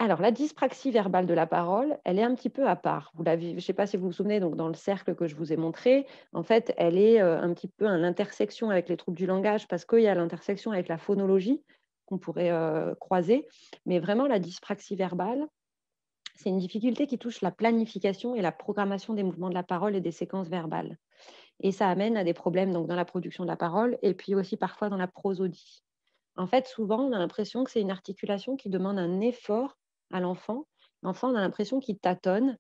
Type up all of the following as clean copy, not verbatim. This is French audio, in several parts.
Alors, la dyspraxie verbale de la parole, elle est un petit peu à part. Je ne sais pas si vous vous souvenez, donc dans le cercle que je vous ai montré, en fait, elle est un petit peu à l'intersection avec les troubles du langage parce qu'il y a l'intersection avec la phonologie qu'on pourrait croiser. Mais vraiment, la dyspraxie verbale, c'est une difficulté qui touche la planification et la programmation des mouvements de la parole et des séquences verbales. Et ça amène à des problèmes donc, dans la production de la parole et puis aussi parfois dans la prosodie. En fait, souvent, on a l'impression que c'est une articulation qui demande un effort à l'enfant. L'enfant, on a l'impression qu'il tâtonne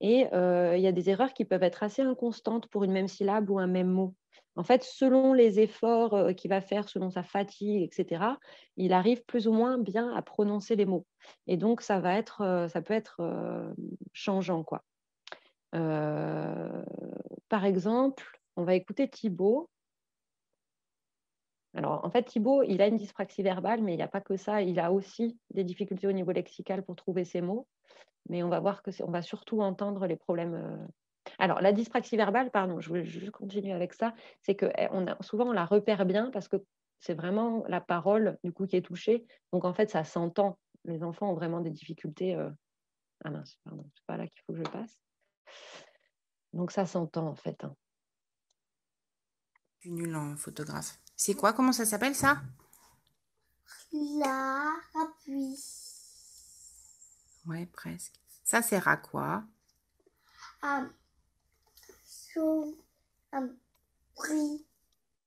et il y a des erreurs qui peuvent être assez inconstantes pour une même syllabe ou un même mot. En fait, selon les efforts qu'il va faire, selon sa fatigue, etc., il arrive plus ou moins bien à prononcer les mots. Et donc, ça peut être changeant, quoi. Par exemple, on va écouter Thibaut. Alors, en fait, Thibaut, il a une dyspraxie verbale, mais il n'y a pas que ça. Il a aussi des difficultés au niveau lexical pour trouver ses mots. Mais on va voir on va surtout entendre les problèmes. Alors, la dyspraxie verbale, pardon, je vais juste continuer avec ça, c'est que souvent, on la repère bien parce que c'est vraiment la parole, du coup, qui est touchée. Donc, en fait, ça s'entend. Les enfants ont vraiment des difficultés. Ah mince, pardon, c'est pas là qu'il faut que je passe. Donc, ça s'entend, en fait. Hein. Je suis nulle en photographe. C'est quoi? Comment ça s'appelle ça? La appui. Ouais, presque. Ça sert à quoi? Sur un prix.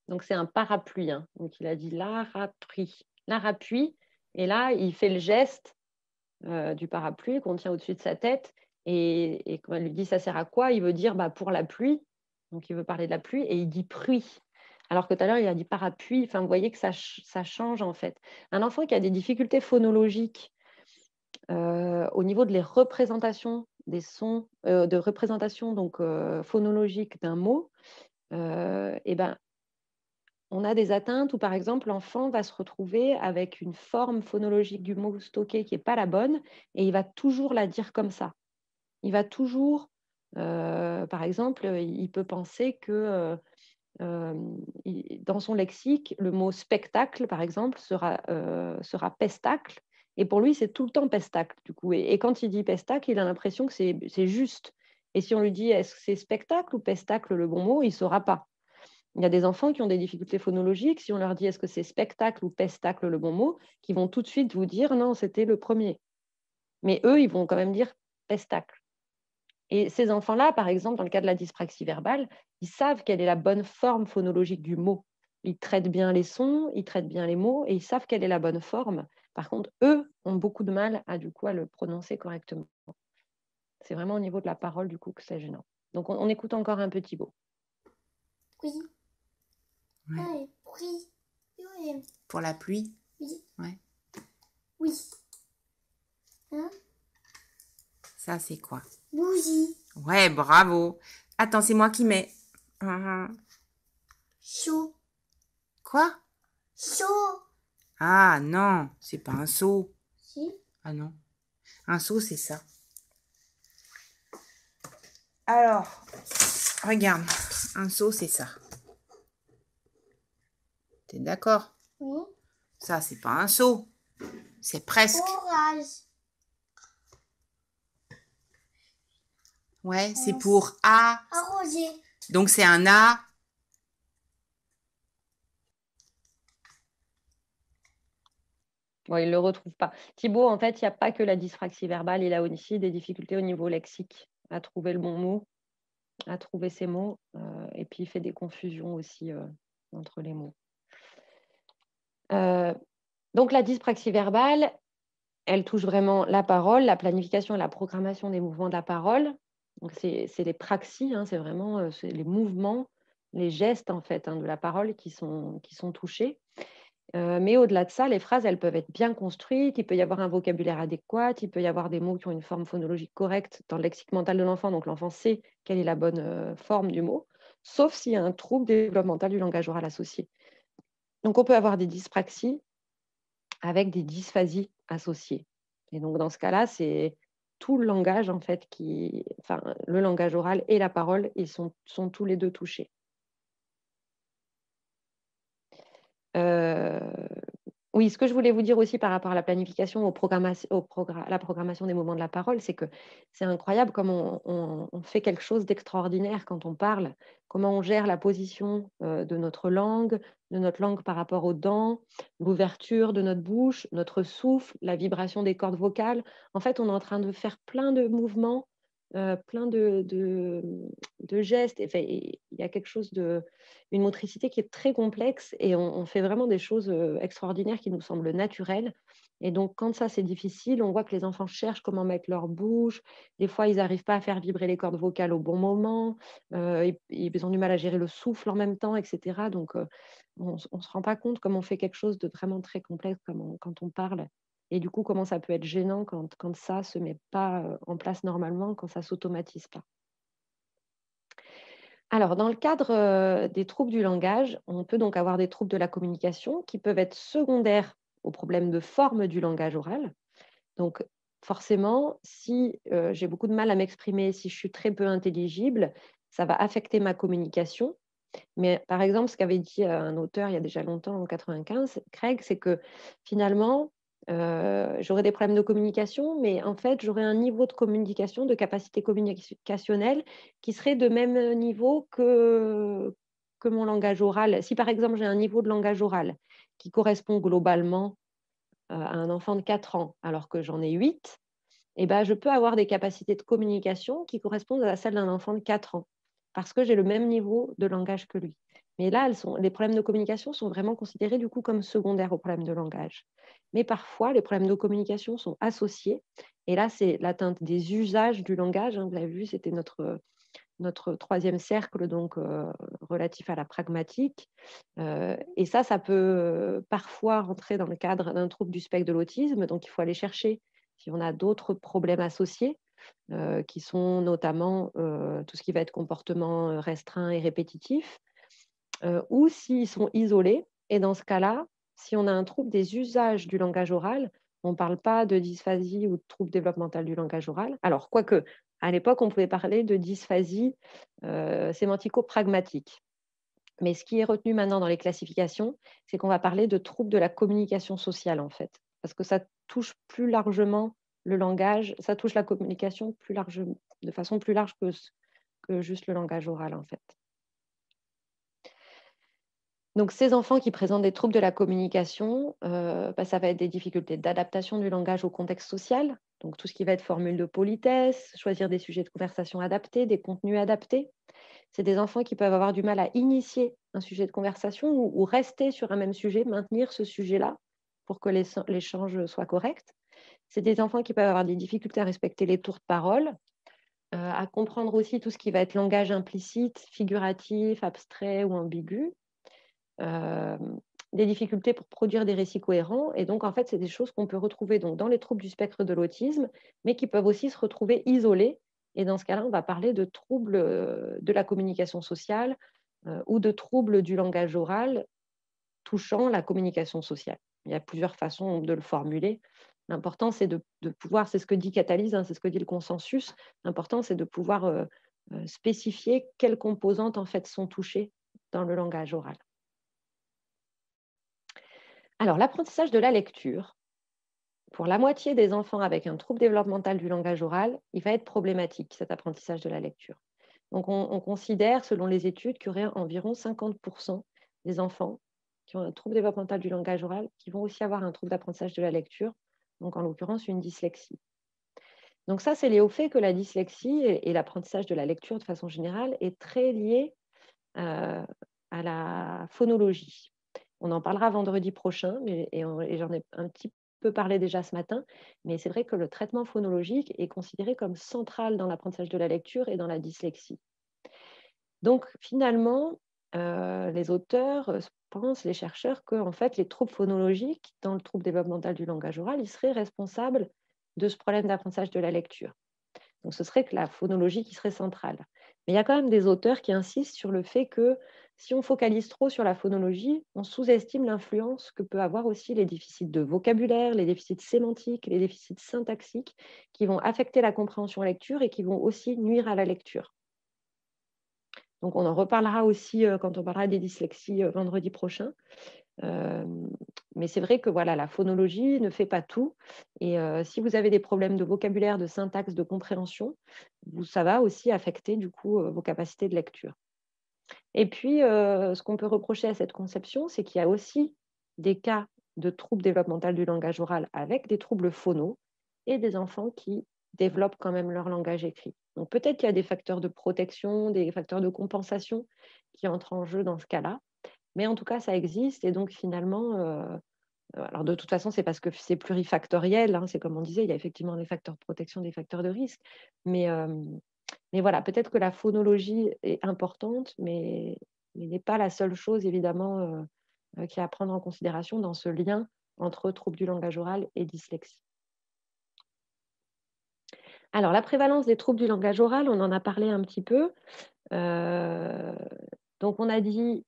Donc, c'est un parapluie. Hein. Donc, il a dit l'arapluie. L'arapluie. Et là, il fait le geste du parapluie qu'on tient au-dessus de sa tête. Et quand elle lui dit ça sert à quoi, il veut dire pour la pluie. Donc, il veut parler de la pluie et il dit pluie. Alors que tout à l'heure, il a dit parapluie. Enfin, vous voyez que ça change en fait. Un enfant qui a des difficultés phonologiques au niveau de les représentations des sons, de représentation donc phonologique d'un mot, et ben, on a des atteintes où, par exemple, l'enfant va se retrouver avec une forme phonologique du mot stocké qui n'est pas la bonne et il va toujours la dire comme ça. Il va toujours, par exemple, il peut penser que dans son lexique, le mot spectacle, par exemple, sera pestacle. Et pour lui, c'est tout le temps pestacle, du coup. Et quand il dit pestacle, il a l'impression que c'est juste. Et si on lui dit est-ce que c'est spectacle ou pestacle le bon mot, il ne saura pas. Il y a des enfants qui ont des difficultés phonologiques. Si on leur dit est-ce que c'est spectacle ou pestacle le bon mot, qui vont tout de suite vous dire non, c'était le premier. Mais eux, ils vont quand même dire pestacle. Et ces enfants-là, par exemple, dans le cas de la dyspraxie verbale, ils savent quelle est la bonne forme phonologique du mot. Ils traitent bien les sons, ils traitent bien les mots et ils savent quelle est la bonne forme. Par contre, eux ont beaucoup de mal à le prononcer correctement. C'est vraiment au niveau de la parole, du coup, que c'est gênant. Donc, on écoute encore un petit mot. Oui. Ouais. Ouais, oui. Oui. Pour la pluie? Oui. Ouais. Oui. Hein? Ça, c'est quoi? Bougie. Ouais, bravo. Attends, c'est moi qui mets. Chaud. Quoi? Chaud. Ah non, c'est pas un seau. Si. Ah non. Un seau, c'est ça. Alors, regarde. Un seau, c'est ça. T'es d'accord? Oui. Ça, c'est pas un seau. C'est presque. Orage. Ouais, c'est pour A. Arrosé. Donc, c'est un A. Bon, il ne le retrouve pas. Thibaut, en fait, il n'y a pas que la dyspraxie verbale, il a aussi des difficultés au niveau lexique, à trouver le bon mot, à trouver ses mots, et puis il fait des confusions aussi entre les mots. Donc la dyspraxie verbale, elle touche vraiment la parole, la planification et la programmation des mouvements de la parole. Donc c'est les praxies, hein, c'est vraiment les mouvements, les gestes en fait de la parole qui sont touchés. Mais au-delà de ça, les phrases, elles peuvent être bien construites, il peut y avoir un vocabulaire adéquat, il peut y avoir des mots qui ont une forme phonologique correcte dans le lexique mental de l'enfant, donc l'enfant sait quelle est la bonne forme du mot, sauf s'il y a un trouble développemental du langage oral associé. Donc on peut avoir des dyspraxies avec des dysphasies associées. Et donc dans ce cas-là, c'est tout le langage en fait le langage oral et la parole, ils sont tous les deux touchés. Oui, Oui, ce que je voulais vous dire aussi par rapport à la planification, la programmation des moments de la parole, c'est que c'est incroyable comme on fait quelque chose d'extraordinaire quand on parle, comment on gère la position de notre langue par rapport aux dents, l'ouverture de notre bouche, notre souffle, la vibration des cordes vocales. En fait, on est en train de faire plein de mouvements, plein de gestes. Enfin, il y a quelque chose une motricité qui est très complexe et on fait vraiment des choses extraordinaires qui nous semblent naturelles. Et donc, quand ça, c'est difficile, on voit que les enfants cherchent comment mettre leur bouche. Des fois, ils n'arrivent pas à faire vibrer les cordes vocales au bon moment. Ils ont du mal à gérer le souffle en même temps, etc. Donc, on ne se rend pas compte comment on fait quelque chose de vraiment très complexe quand on parle. Et du coup, comment ça peut être gênant quand ça ne se met pas en place normalement, quand ça ne s'automatise pas. Alors, dans le cadre des troubles du langage, on peut donc avoir des troubles de la communication qui peuvent être secondaires aux problèmes de forme du langage oral. Donc, forcément, si j'ai beaucoup de mal à m'exprimer, si je suis très peu intelligible, ça va affecter ma communication. Mais par exemple, ce qu'avait dit un auteur il y a déjà longtemps, en 95, Craig, c'est que finalement, j'aurais des problèmes de communication, mais en fait, j'aurais un niveau de communication, de capacité communicationnelle qui serait de même niveau que mon langage oral. Si par exemple, j'ai un niveau de langage oral qui correspond globalement à un enfant de 4 ans, alors que j'en ai 8, eh ben, je peux avoir des capacités de communication qui correspondent à celles d'un enfant de 4 ans, parce que j'ai le même niveau de langage que lui. Mais là, les problèmes de communication sont vraiment considérés du coup comme secondaires aux problèmes de langage. Mais parfois, les problèmes de communication sont associés. Et là, c'est l'atteinte des usages du langage. Vous l'avez vu, c'était notre troisième cercle, donc relatif à la pragmatique. Et ça peut parfois rentrer dans le cadre d'un trouble du spectre de l'autisme. Donc, il faut aller chercher si on a d'autres problèmes associés, qui sont notamment tout ce qui va être comportement restreint et répétitif, ou s'ils sont isolés. Et dans ce cas-là, si on a un trouble des usages du langage oral, on ne parle pas de dysphasie ou de trouble développemental du langage oral. Alors, quoique, à l'époque, on pouvait parler de dysphasie sémantico-pragmatique. Mais ce qui est retenu maintenant dans les classifications, c'est qu'on va parler de troubles de la communication sociale, en fait, parce que ça touche plus largement le langage, ça touche la communication plus largement, de façon plus large que juste le langage oral, en fait. Donc, ces enfants qui présentent des troubles de la communication, ça va être des difficultés d'adaptation du langage au contexte social, donc tout ce qui va être formule de politesse, choisir des sujets de conversation adaptés, des contenus adaptés. C'est des enfants qui peuvent avoir du mal à initier un sujet de conversation ou rester sur un même sujet, maintenir ce sujet-là pour que l'échange soit correct. C'est des enfants qui peuvent avoir des difficultés à respecter les tours de parole, à comprendre aussi tout ce qui va être langage implicite, figuratif, abstrait ou ambigu. Des difficultés pour produire des récits cohérents. Et donc, en fait, c'est des choses qu'on peut retrouver donc, dans les troubles du spectre de l'autisme, mais qui peuvent aussi se retrouver isolés. Et dans ce cas-là, on va parler de troubles de la communication sociale ou de troubles du langage oral touchant la communication sociale. Il y a plusieurs façons de le formuler. L'important, c'est de pouvoir, c'est ce que dit Catalyse, c'est ce que dit le consensus, l'important, c'est de pouvoir spécifier quelles composantes en fait, sont touchées dans le langage oral. Alors, l'apprentissage de la lecture, pour la moitié des enfants avec un trouble développemental du langage oral, il va être problématique, cet apprentissage de la lecture. Donc, on considère, selon les études, qu'il y aurait environ 50% des enfants qui ont un trouble développemental du langage oral qui vont aussi avoir un trouble d'apprentissage de la lecture, donc en l'occurrence une dyslexie. Donc ça, c'est lié au fait que la dyslexie et l'apprentissage de la lecture de façon générale est très lié à la phonologie. On en parlera vendredi prochain, et j'en ai un petit peu parlé déjà ce matin, mais c'est vrai que le traitement phonologique est considéré comme central dans l'apprentissage de la lecture et dans la dyslexie. Donc finalement, les auteurs pensent, les chercheurs, que en fait, les troubles phonologiques dans le trouble développemental du langage oral, ils seraient responsables de ce problème d'apprentissage de la lecture. Donc ce serait que la phonologie qui serait centrale. Mais il y a quand même des auteurs qui insistent sur le fait que si on focalise trop sur la phonologie, on sous-estime l'influence que peut avoir aussi les déficits de vocabulaire, les déficits sémantiques, les déficits syntaxiques qui vont affecter la compréhension lecture et qui vont aussi nuire à la lecture. Donc, on en reparlera aussi quand on parlera des dyslexies vendredi prochain. Mais c'est vrai que voilà, la phonologie ne fait pas tout. Et si vous avez des problèmes de vocabulaire, de syntaxe, de compréhension, ça va aussi affecter du coup vos capacités de lecture. Et puis, ce qu'on peut reprocher à cette conception, c'est qu'il y a aussi des cas de troubles développementaux du langage oral avec des troubles phonaux et des enfants qui développent quand même leur langage écrit. Donc peut-être qu'il y a des facteurs de protection, des facteurs de compensation qui entrent en jeu dans ce cas-là. Mais en tout cas, ça existe. Et donc finalement, alors de toute façon, c'est parce que c'est plurifactoriel. Hein, c'est comme on disait, il y a effectivement des facteurs de protection, des facteurs de risque. Mais voilà, peut-être que la phonologie est importante, mais n'est pas la seule chose, évidemment, qu'il y a à prendre en considération dans ce lien entre troubles du langage oral et dyslexie. Alors, la prévalence des troubles du langage oral, on en a parlé un petit peu. Donc, on a dit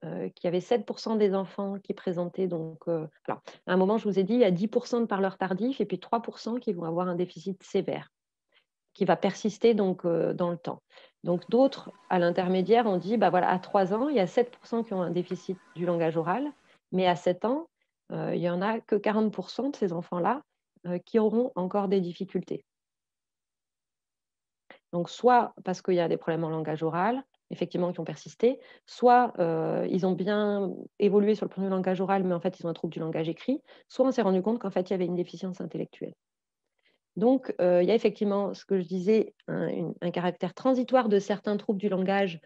qu'il y avait 7% des enfants qui présentaient. Alors, à un moment, je vous ai dit, il y a 10% de parleurs tardifs et puis 3% qui vont avoir un déficit sévère, qui va persister donc, dans le temps. Donc d'autres, à l'intermédiaire, on dit, voilà, à 3 ans, il y a 7% qui ont un déficit du langage oral, mais à 7 ans, il n'y en a que 40% de ces enfants-là qui auront encore des difficultés. Donc soit parce qu'il y a des problèmes en langage oral, effectivement, qui ont persisté, soit ils ont bien évolué sur le plan du langage oral, mais en fait, ils ont un trouble du langage écrit, soit on s'est rendu compte qu'en fait, il y avait une déficience intellectuelle. Donc, il y a effectivement, ce que je disais, un caractère transitoire de certains troubles du langage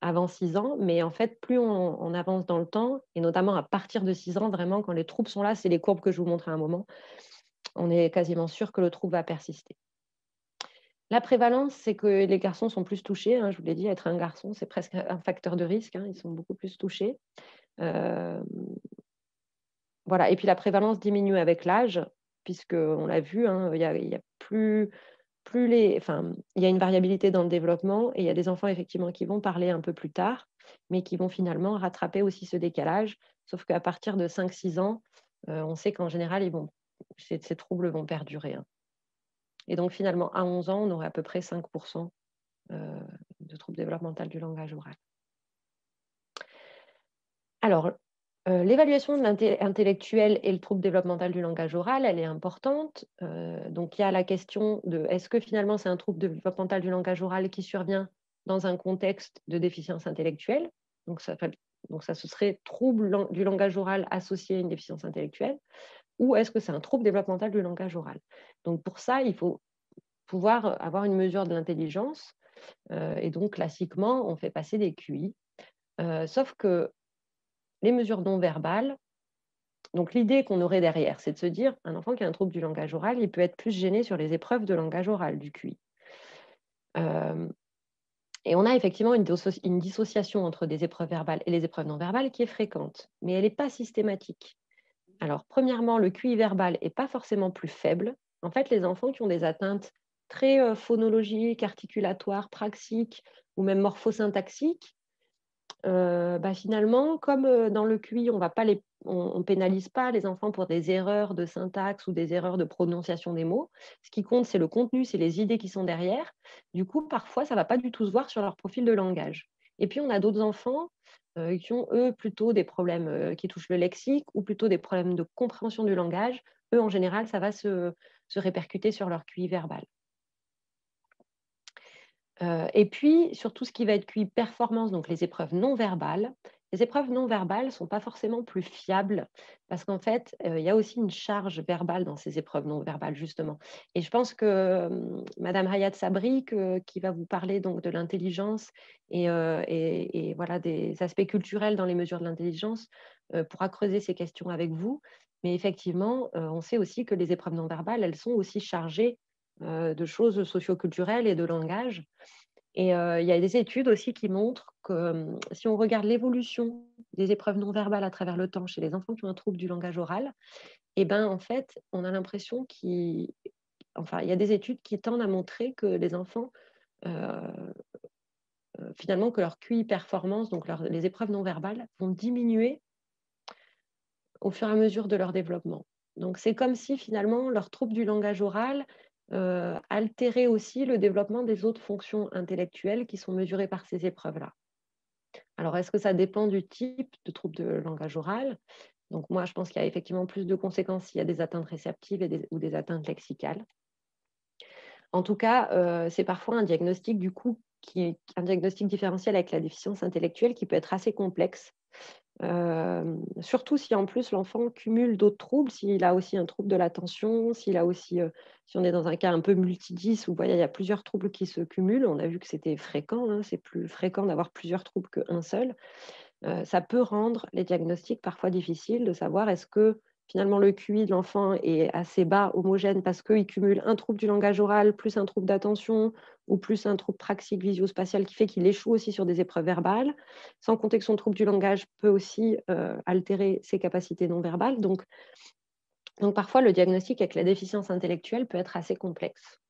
avant 6 ans, mais en fait, plus on avance dans le temps, et notamment à partir de 6 ans, vraiment, quand les troubles sont là, c'est les courbes que je vous montrais à un moment, on est quasiment sûr que le trouble va persister. La prévalence, c'est que les garçons sont plus touchés. Hein, je vous l'ai dit, être un garçon, c'est presque un facteur de risque. Hein, ils sont beaucoup plus touchés. Voilà. Et puis la prévalence diminue avec l'âge, puisqu'on l'a vu, hein, il y a plus il y a une variabilité dans le développement et il y a des enfants effectivement qui vont parler un peu plus tard, mais qui vont finalement rattraper aussi ce décalage. Sauf qu'à partir de 5-6 ans, on sait qu'en général, ces troubles vont perdurer. Hein. Et donc finalement, à 11 ans, on aurait à peu près 5% de troubles développementaux du langage oral. Alors, l'évaluation de l'intellectuel et le trouble développemental du langage oral, elle est importante. Donc, il y a la question de est-ce que finalement c'est un trouble développemental du langage oral qui survient dans un contexte de déficience intellectuelle. Donc, ça, ce serait trouble du langage oral associé à une déficience intellectuelle. Ou est-ce que c'est un trouble développemental du langage oral? Donc, pour ça, il faut pouvoir avoir une mesure de l'intelligence. Et donc, classiquement, on fait passer des QI. Sauf que les mesures non verbales, donc l'idée qu'on aurait derrière, c'est de se dire, un enfant qui a un trouble du langage oral, il peut être plus gêné sur les épreuves de langage oral du QI. Et on a effectivement une dissociation entre des épreuves verbales et les épreuves non verbales qui est fréquente, mais elle n'est pas systématique. Alors, premièrement, le QI verbal n'est pas forcément plus faible. En fait, les enfants qui ont des atteintes très phonologiques, articulatoires, praxiques ou même morphosyntaxiques, finalement, comme dans le QI, on ne pénalise pas les enfants pour des erreurs de syntaxe ou des erreurs de prononciation des mots. Ce qui compte, c'est le contenu, c'est les idées qui sont derrière. Du coup, parfois, ça ne va pas du tout se voir sur leur profil de langage. Et puis, on a d'autres enfants qui ont, eux, plutôt des problèmes qui touchent le lexique ou plutôt des problèmes de compréhension du langage. Eux, en général, ça va se répercuter sur leur QI verbal. Et puis, sur tout ce qui va être QI performance, donc les épreuves non verbales, les épreuves non verbales ne sont pas forcément plus fiables parce qu'en fait, il y a aussi une charge verbale dans ces épreuves non verbales, justement. Et je pense que Madame Hayat Sabri, qui va vous parler donc de l'intelligence et voilà, des aspects culturels dans les mesures de l'intelligence, pourra creuser ces questions avec vous. Mais effectivement, on sait aussi que les épreuves non verbales, elles sont aussi chargées de choses socioculturelles et de langage. Et il y a des études aussi qui montrent que si on regarde l'évolution des épreuves non verbales à travers le temps chez les enfants qui ont un trouble du langage oral, en fait, on a l'impression il y a des études qui tendent à montrer que les enfants, finalement, que leur QI performance, donc les épreuves non verbales, vont diminuer au fur et à mesure de leur développement. Donc, c'est comme si finalement leur trouble du langage oral altérer aussi le développement des autres fonctions intellectuelles qui sont mesurées par ces épreuves-là. Alors, est-ce que ça dépend du type de trouble de langage oral? Donc, moi, je pense qu'il y a effectivement plus de conséquences s'il y a des atteintes réceptives ou des atteintes lexicales. En tout cas, c'est parfois un diagnostic, du coup, qui est un diagnostic différentiel avec la déficience intellectuelle qui peut être assez complexe. Surtout si en plus l'enfant cumule d'autres troubles, s'il a aussi un trouble de l'attention, s'il a aussi, si on est dans un cas un peu multidis où il y a plusieurs troubles qui se cumulent, on a vu que c'était fréquent, hein, c'est plus fréquent d'avoir plusieurs troubles qu'un seul. Ça peut rendre les diagnostics parfois difficiles de savoir est-ce que finalement le QI de l'enfant est assez bas, homogène, parce qu'il cumule un trouble du langage oral, plus un trouble d'attention, ou plus un trouble praxique visio-spatial qui fait qu'il échoue aussi sur des épreuves verbales, sans compter que son trouble du langage peut aussi altérer ses capacités non verbales. Donc parfois, le diagnostic avec la déficience intellectuelle peut être assez complexe.